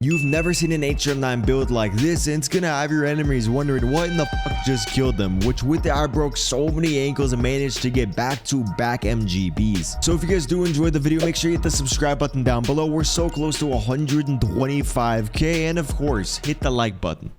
You've never seen an HRM9 build like this, and it's gonna have your enemies wondering what in the fuck just killed them, which with it, I broke so many ankles and managed to get back-to-back MGBs. So if you guys do enjoy the video, make sure you hit the subscribe button down below. We're so close to 125k, and of course, hit the like button.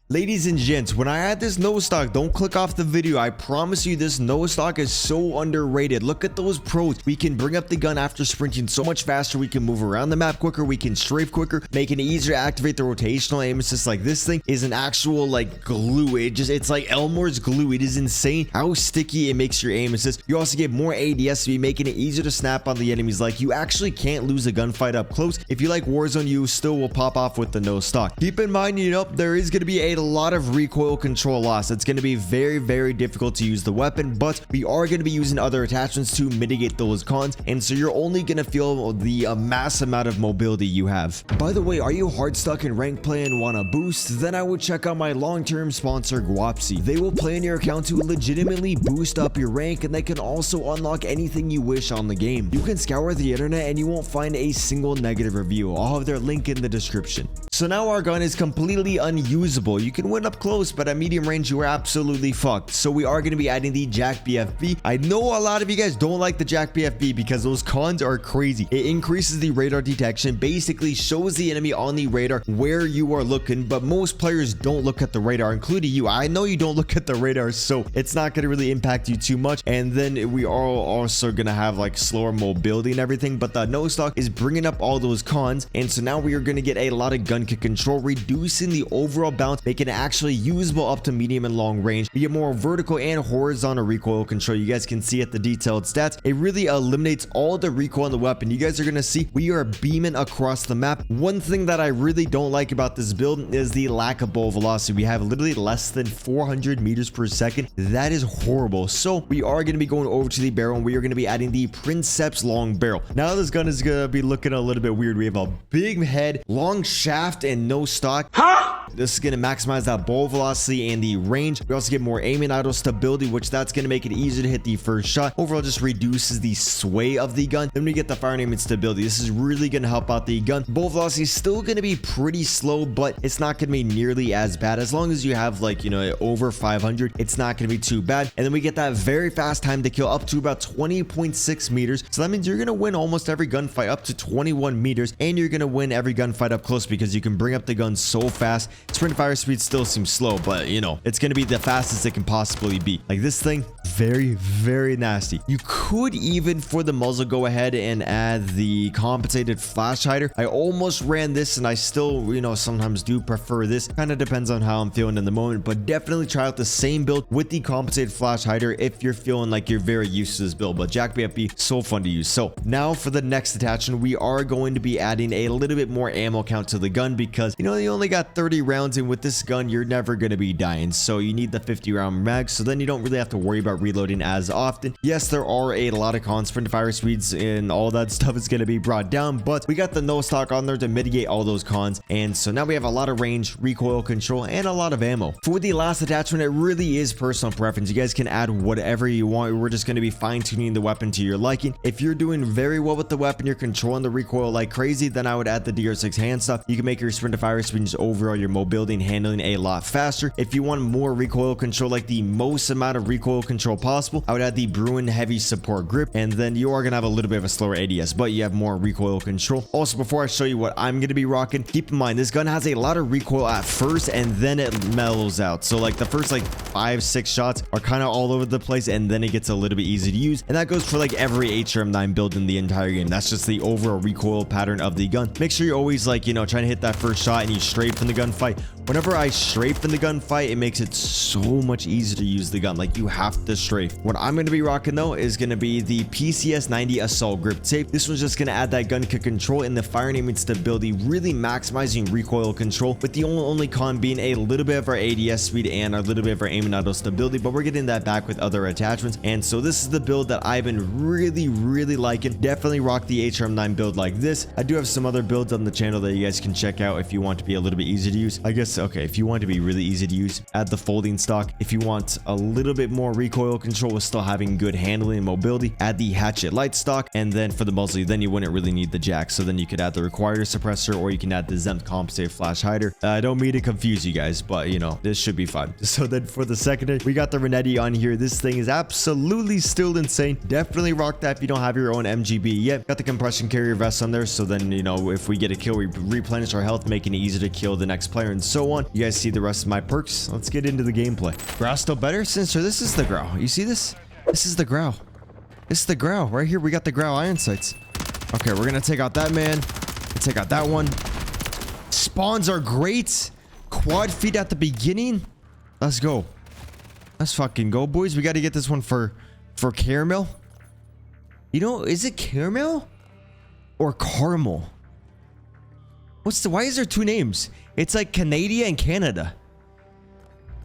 Ladies and gents, when I add this no stock, don't click off the video. I promise you this no stock is so underrated. Look at those pros. We can bring up the gun after sprinting so much faster. We can move around the map quicker. We can strafe quicker, making it easier to activate the rotational aim assist. Like, this thing is an actual like glue. It's like Elmore's glue. It is insane how sticky it makes your aim assist. You also get more ADS to be making it easier to snap on the enemies. Like, you actually can't lose a gunfight up close. If you like Warzone, you still will pop off with the no stock. Keep in mind, there is going to be a lot of recoil control loss. It's going to be very difficult to use the weapon, but we are going to be using other attachments to mitigate those cons, and so you're only going to feel the mass amount of mobility you have. By the way, are you hard stuck in rank play and want a boost? Then I would check out my long-term sponsor, Gwapsi. They will play in your account to legitimately boost up your rank, and they can also unlock anything you wish on the game. You can scour the internet and you won't find a single negative review. I'll have their link in the description. So now our gun is completely unusable. You can win up close, but at medium range you are absolutely fucked. So we are going to be adding the Jack BFB. I know a lot of you guys don't like the Jack BFB because those cons are crazy. It increases the radar detection, basically shows the enemy on the radar where you are looking, but most players don't look at the radar, including you. I know you don't look at the radar, so it's not going to really impact you too much. And then we are also going to have like slower mobility and everything, but the no stock is bringing up all those cons, and so now we are going to get a lot of gun kick control, reducing the overall bounce, making it actually usable up to medium and long range. We get more vertical and horizontal recoil control. You guys can see at the detailed stats, it really eliminates all the recoil on the weapon. You guys are going to see we are beaming across the map. One thing that I really don't like about this build is the lack of bullet velocity. We have literally less than 400 meters per second. That is horrible. So we are going to be going over to the barrel, and we are going to be adding the Princeps long barrel. Now this gun is going to be looking a little bit weird. We have a big head, long shaft, and no stock. This is going to maximize that bullet velocity and the range. We also get more aim and idle stability, which that's going to make it easier to hit the first shot. Overall, just reduces the sway of the gun. Then we get the fire aim and stability. This is really going to help out the gun. Bullet velocity is still going to be pretty slow, but it's not going to be nearly as bad. As long as you have like, over 500, it's not going to be too bad. And then we get that very fast time to kill up to about 20.6 meters. So that means you're going to win almost every gunfight up to 21 meters, and you're going to win every gunfight up close because you can bring up the gun so fast. Sprint fire speed still seems slow, but it's going to be the fastest it can possibly be. Like, this thing, very nasty. You could even for the muzzle go ahead and add the compensated flash hider. I almost ran this, and I still sometimes do prefer this. Kind of depends on how I'm feeling in the moment, but definitely try out the same build with the compensated flash hider if you're feeling like you're very used to this build. But Jack BFB, so fun to use. So now for the next attachment, we are going to be adding a little bit more ammo count to the gun because you only got 30 rounds, and with this gun you're never going to be dying, so you need the 50 round mag, so then you don't really have to worry about reloading as often. Yes, there are a lot of cons. Sprint fire speeds and all that stuff is going to be brought down, but we got the no stock on there to mitigate all those cons, and so now we have a lot of range, recoil control, and a lot of ammo. For the last attachment, it really is personal preference. You guys can add whatever you want. We're just going to be fine-tuning the weapon to your liking. If you're doing very well with the weapon, you're controlling the recoil like crazy, then I would add the DR6 hand stuff. You can make your sprint to fire speed and just overall your mobility and handling a lot faster. If you want more recoil control, like the most amount of recoil control possible, I would add the Bruin heavy support grip, and then you are going to have a little bit of a slower ADS, but you have more recoil control. Also, before I show you what I'm going to be rocking, keep in mind this gun has a lot of recoil at first, and then it mellows out. So like the first like 5-6 shots are kind of all over the place, and then it gets a little bit easy to use, and that goes for like every HRM9 build in the entire game. That's just the overall recoil pattern of the gun. Make sure you're always like trying to hit that first shot and you strafe from the gunfight. Whenever I strafe in the gunfight, it makes it so much easier to use the gun. Like, you have to strafe. What I'm going to be rocking though is going to be the PCS 90 assault grip tape. This one's just going to add that gun kick control and the fire aim and stability, really maximizing recoil control, with the only con being a little bit of our ADS speed and a little bit of our aim and idle stability, but we're getting that back with other attachments. And so this is the build that I've been really liking. Definitely rock the HRM9 build like this. I do have some other builds on the channel that you guys can check out if you want to be a little bit easier to use. use. I guess, okay, if you want to be really easy to use, add the folding stock. If you want a little bit more recoil control with still having good handling and mobility, add the hatchet light stock. And then for the muzzle, then you wouldn't really need the jack. So then you could add the required suppressor, or you can add the Zemp compensated flash hider. I don't mean to confuse you guys, but you know, this should be fine. So then for the secondary, we got the Renetti on here. This thing is absolutely still insane. Definitely rock that if you don't have your own MGB yet. Got the compression carrier vest on there, so then, you know, if we get a kill, we replenish our health, making it easier to kill the next player and so on. You guys see the rest of my perks. Let's get into the gameplay. Growl still better? Sensor, this is the growl. You see this? This is the growl. This is the growl. Right here, we got the growl iron sights. Okay, we're gonna take out that man. Take out that one. Spawns are great. Quad feed at the beginning. Let's go. Let's fucking go, boys. We got to get this one for caramel. You know, is it caramel or caramel? Why is there two names? It's like Canada and Canada.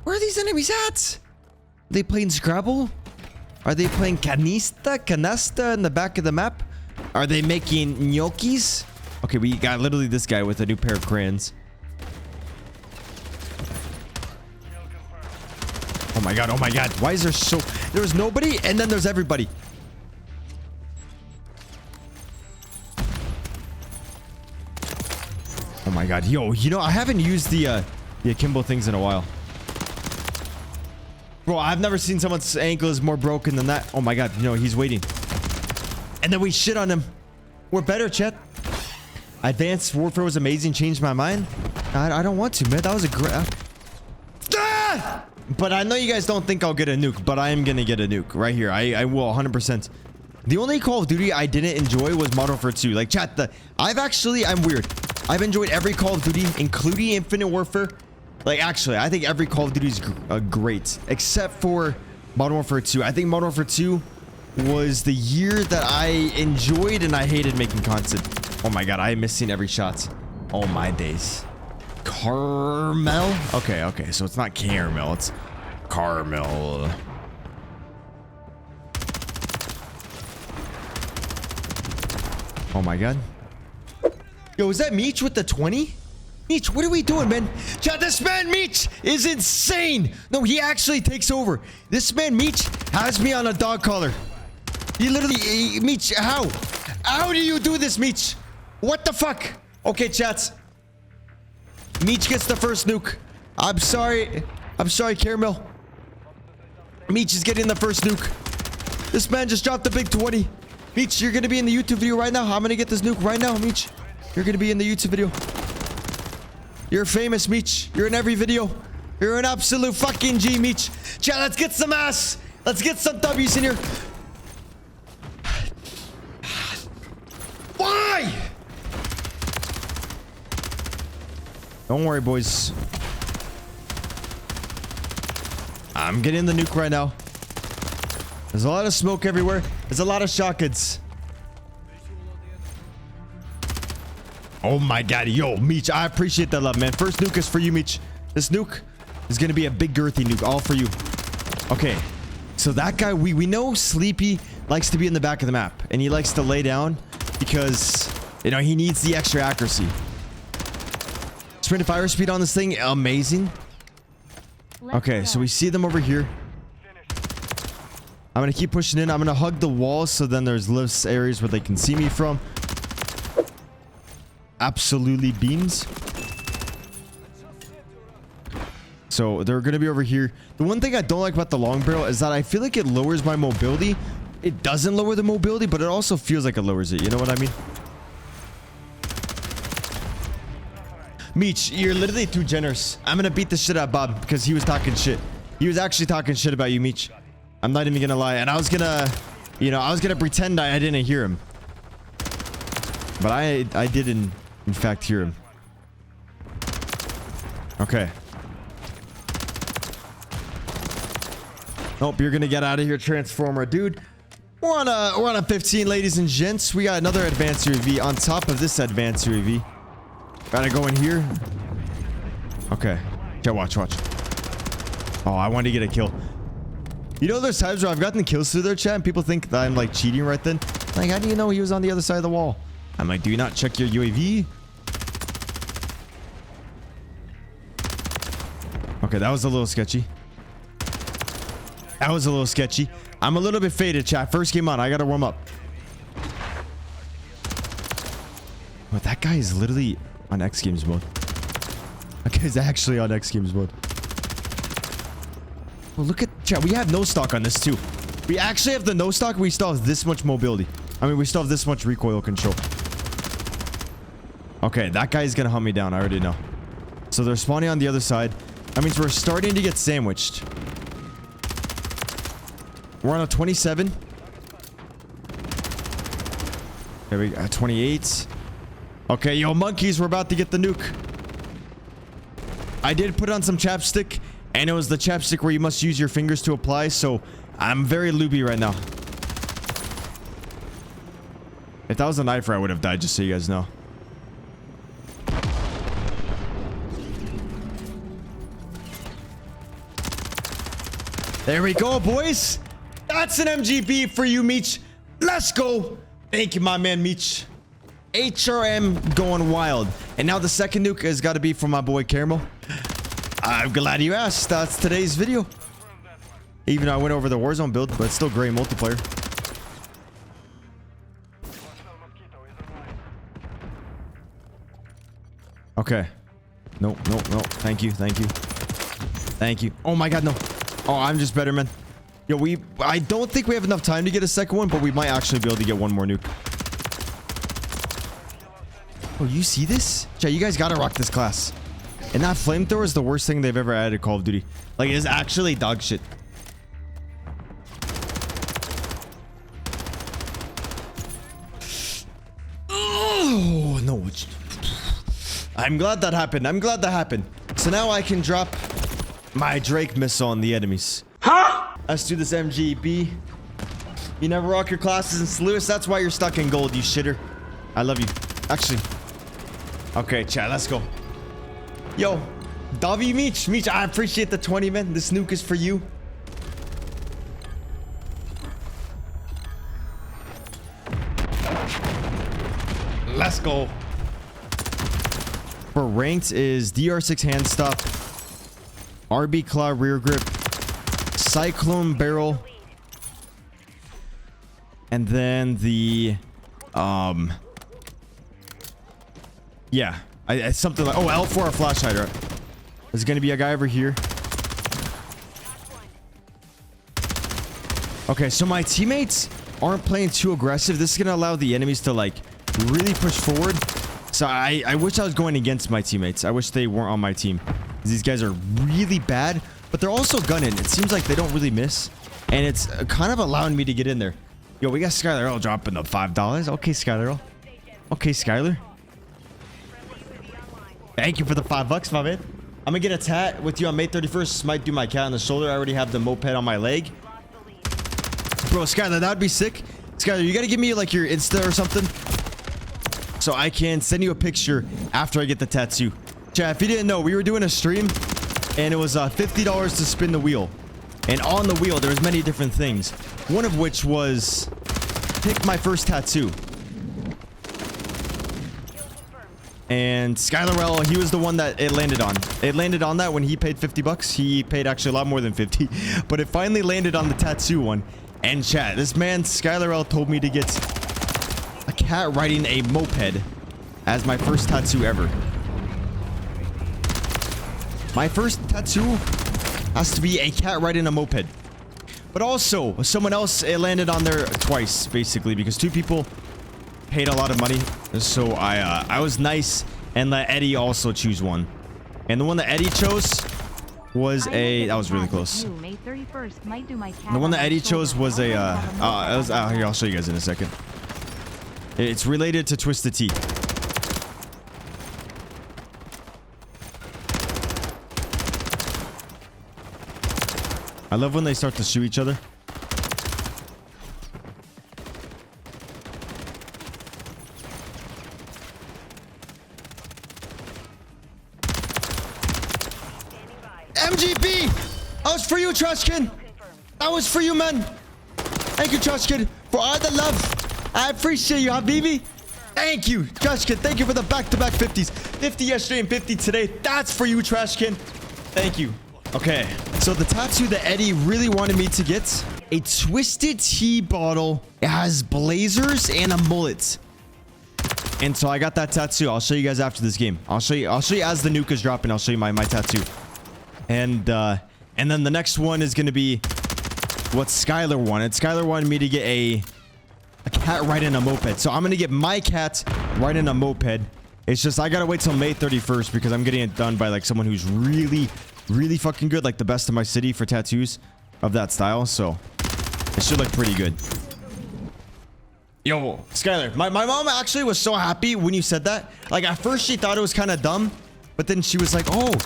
Where are these enemies at? Are they playing Scrabble? Are they playing canasta in the back of the map? Are they making gnocchis? Okay, we got literally this guy with a new pair of crayons. Oh my god, oh my god. Why is there so... There's nobody and then there's everybody. Oh my god. Yo, you know, I haven't used the akimbo things in a while. Bro, I've never seen someone's ankle is more broken than that. Oh my god, you know, he's waiting. And then we shit on him. We're better, chat. Advanced Warfare was amazing. Changed my mind. I don't want to, man. That was a great... Ah! But I know you guys don't think I'll get a nuke, but I am gonna get a nuke right here. I will 100%. The only Call of Duty I didn't enjoy was Modern Warfare 2. Like, chat, I'm weird. I've enjoyed every Call of Duty, including Infinite Warfare. Like, actually, I think every Call of Duty is great, except for Modern Warfare 2. I think Modern Warfare 2 was the year that I enjoyed and I hated making content. Oh my god, I am missing every shot. Oh my days. Caramel? Okay, so it's not caramel, it's caramel. Oh my god. Yo, is that Meech with the 20? Meech, what are we doing, man? Chat, this man Meech is insane. No, he actually takes over. This man Meech has me on a dog collar. He literally... Meech, how? How do you do this, Meech? What the fuck? Okay, chats. Meech gets the first nuke. I'm sorry, Caramel. Meech is getting the first nuke. This man just dropped the big 20. Meech, you're gonna be in the YouTube video right now. I'm gonna get this nuke right now, Meech. You're gonna be in the YouTube video. You're famous, Meech. You're in every video. You're an absolute fucking G, Meech. Chat, let's get some ass. Let's get some W's in here. Why? Don't worry, boys. I'm getting the nuke right now. There's a lot of smoke everywhere. There's a lot of shotguns. Oh my god, yo, Meech, I appreciate that love, man. First nuke is for you, Meech. This nuke is gonna be a big girthy nuke, all for you. Okay, so that guy, we know Sleepy likes to be in the back of the map, and he likes to lay down because, you know, he needs the extra accuracy. Sprint fire speed on this thing, amazing. Okay, so we see them over here. I'm gonna keep pushing in. I'm gonna hug the walls so then there's less areas where they can see me from. Absolutely beams. So they're gonna be over here. The one thing I don't like about the long barrel is that I feel like it lowers my mobility. It doesn't lower the mobility, but it also feels like it lowers it. You know what I mean? Meech, you're literally too generous. I'm gonna beat the shit out of Bob because he was talking shit. He was actually talking shit about you, Meech. I'm not even gonna lie. And I was gonna, you know, I was gonna pretend I didn't hear him. But I did in fact hear him. Okay. Nope, you're gonna get out of here, Transformer, dude. We're on a 15, ladies and gents. We got another advanced UAV on top of this advanced UAV. Gotta go in here. Okay. Yeah, watch. Oh, I wanted to get a kill. You know, there's times where I've gotten kills through their chat and people think that I'm like cheating right then. Like, how do you know he was on the other side of the wall? I'm like, do you not check your UAV? Okay, that was a little sketchy. That was a little sketchy. I'm a little bit faded, chat. First game on. I gotta warm up. But that guy is literally on X Games mode. That guy's actually on X Games mode. Well, look at chat. We have no stock on this too. We actually have the no stock. We still have this much mobility. I mean, we still have this much recoil control. Okay, that guy's gonna hunt me down. I already know. So they're spawning on the other side. That means we're starting to get sandwiched. We're on a 27. There we go. 28. Okay, yo, monkeys, we're about to get the nuke. I did put on some chapstick, and it was the chapstick where you must use your fingers to apply, so I'm very looby right now. If that was a knifer, I would have died, just so you guys know. There we go, boys. That's an MGB for you, Meech. Let's go. Thank you, my man, Meech. HRM going wild. And now the second nuke has got to be for my boy Caramel. I'm glad you asked. That's today's video. Even though I went over the Warzone build, but it's still great multiplayer. Okay. No, no, no. Thank you. Thank you. Thank you. Oh my god, no. Oh, I'm just better, man. Yo, I don't think we have enough time to get a second one, but we might actually be able to get one more nuke. Oh, you see this? Chat, you guys gotta rock this class. And that flamethrower is the worst thing they've ever added to Call of Duty. Like, it is actually dog shit. Oh, no. I'm glad that happened. I'm glad that happened. So now I can drop my Drake missile on the enemies. Huh? Let's do this MGB. You never rock your classes in St. Louis. That's why you're stuck in gold, you shitter. I love you. Actually. Okay, chat, let's go. Yo, Davi Meech. Meech, I appreciate the 20, man. This nuke is for you. Let's go. For ranked is DR6 hand stop, RB claw rear grip, cyclone barrel, and then the yeah, something like, oh, L4 flash hider. There's gonna be a guy over here. Okay, so my teammates aren't playing too aggressive. This is gonna allow the enemies to like really push forward. So I wish I was going against my teammates. I wish they weren't on my team. These guys are really bad, but they're also gunning. It seems like they don't really miss, and it's kind of allowing me to get in there. Yo, we got Skylar Earl dropping the $5. Okay, Skylar Earl. Okay, Skylar. Thank you for the $5, my man. I'm gonna get a tat with you on May 31st. Might do my cat on the shoulder. I already have the moped on my leg. Bro, Skylar, that would be sick. Skylar, you gotta give me like your Insta or something, so I can send you a picture after I get the tattoo. Chat, if you didn't know, we were doing a stream, and it was $50 to spin the wheel. And on the wheel, there was many different things. One of which was pick my first tattoo. And Skylar Rell, he was the one that it landed on. It landed on that when he paid $50. He paid actually a lot more than 50. But it finally landed on the tattoo one. And chat, this man, Skylar Rell, told me to get a cat riding a moped as my first tattoo ever. My first tattoo has to be a cat riding a moped. But also, someone else, it landed on there twice, basically, because two people paid a lot of money. So I was nice and let Eddie also choose one. And the one that Eddie chose was a... That was really close. The one that Eddie chose was a... here, I'll show you guys in a second. It's related to Twisted Tea. I love when they start to shoot each other. MGB! That was for you, Trash Kid. That was for you, man. Thank you, Trash Kid, for all the love. I appreciate you, Habibi. Thank you, Trash Kid. Thank you for the back-to-back 50s. 50 yesterday and 50 today. That's for you, Trash Kid. Thank you. Okay, so the tattoo that Eddie really wanted me to get, a twisted tea bottle. It has blazers and a mullet. And so I got that tattoo. I'll show you guys after this game. I'll show you as the nuke is dropping. I'll show you my tattoo. And then the next one is gonna be what Skylar wanted. Skylar wanted me to get a cat riding a moped. So I'm gonna get my cat riding a moped. It's just I gotta wait till May 31st because I'm getting it done by like someone who's really fucking good, like the best in my city for tattoos of that style. So it should look pretty good. Yo, Skylar, my mom actually was so happy when you said that. Like at first she thought it was kind of dumb, but then she was like, oh,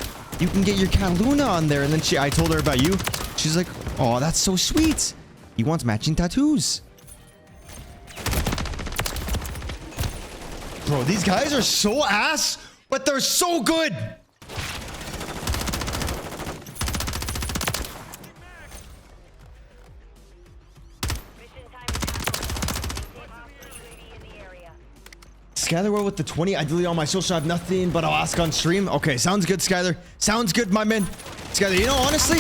you can get your cat Luna on there. And then I told her about you. She's like, oh, that's so sweet. He wants matching tattoos. Bro, these guys are so ass, but they're so good. Skylar with the 20. I delete all my social. I have nothing, but I'll ask on stream. Okay, sounds good, Skylar. Sounds good, my man. Skylar, you know, honestly,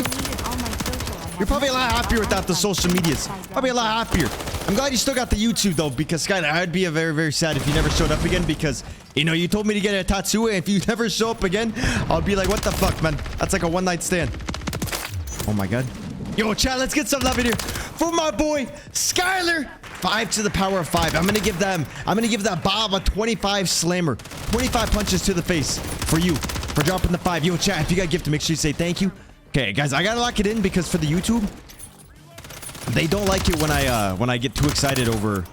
you're probably a lot happier without the social medias. Probably a lot happier. I'm glad you still got the YouTube, though, because, Skylar, I'd be very sad if you never showed up again because, you know, you told me to get a tattoo, and if you never show up again, I'll be like, what the fuck, man? That's like a one-night stand. Oh, my God. Yo, chat, let's get some love in here for my boy, Skylar. 5 to the power of 5. I'm gonna give that Bob a 25 slammer. 25 punches to the face for you for dropping the 5. Yo, chat, if you got gifted, make sure you say thank you. Okay, guys, I gotta lock it in because for the YouTube, they don't like it when I get too excited over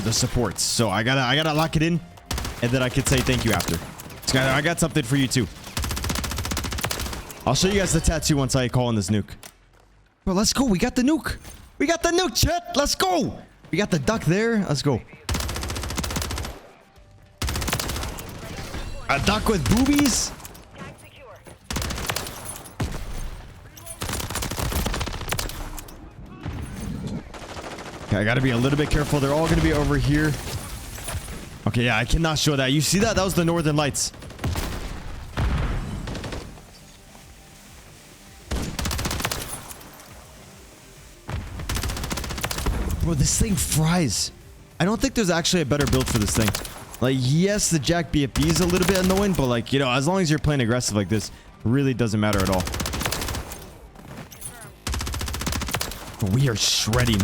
the supports. So I gotta lock it in, and then I could say thank you after. Skylar, I got something for you too. I'll show you guys the tattoo once I call in this nuke. Bro, let's go. We got the nuke. We got the nuke, chat. Let's go. We got the duck there. Let's go. A duck with boobies. Okay, I gotta be a little bit careful. They're all gonna be over here. Okay, yeah, I cannot show that. You see that? That was the Northern Lights. Bro, this thing fries. I don't think there's actually a better build for this thing. Like, yes, the Jack BFB is a little bit annoying, but like, you know, as long as you're playing aggressive like this, it really doesn't matter at all. We are shredding.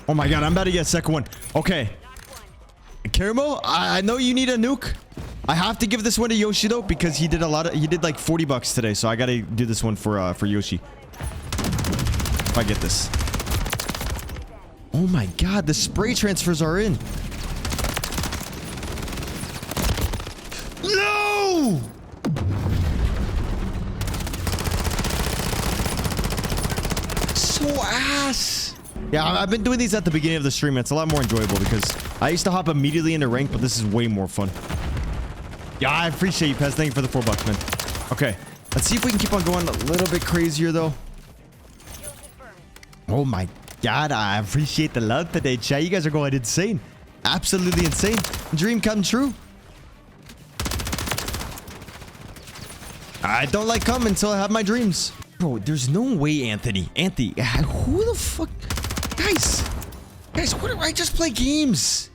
Oh my God, I'm about to get a second one. Okay. Caramel, I know you need a nuke. I have to give this one to Yoshi though, because he did like 40 bucks today. So I got to do this one for Yoshi. If I get this. Oh my God, the spray transfers are in. No! So ass. Yeah, I've been doing these at the beginning of the stream. It's a lot more enjoyable because I used to hop immediately into rank, but this is way more fun. Yeah, I appreciate you, Pez. Thank you for the 4 bucks, man. Okay, let's see if we can keep on going a little bit crazier though. Oh my God, I appreciate the love today, chat. You guys are going insane. Absolutely insane. Dream come true. I don't like come until I have my dreams. Bro, there's no way, Anthony. Anthony, who the fuck? Guys, what do I just play games?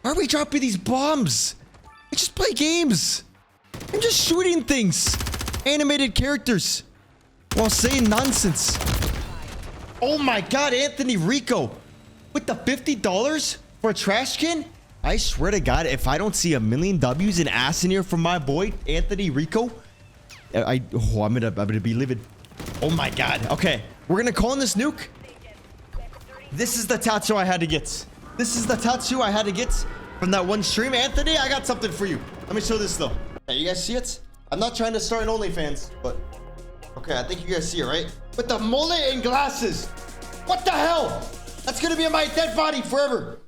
Why are we dropping these bombs? I just play games. I'm just shooting things. Animated characters. While saying nonsense. Oh my God, Anthony Rico. With the $50 for a trash can? I swear to God, if I don't see a million W's and ass in here from my boy, Anthony Rico, I'm gonna be livid. Oh my God. Okay, we're gonna call in this nuke. This is the tattoo I had to get. This is the tattoo I had to get from that one stream. Anthony, I got something for you. Let me show this though. Hey, you guys see it? I'm not trying to start an OnlyFans, but okay, I think you guys see it, right? With the mullet and glasses. What the hell? That's gonna be on my dead body forever.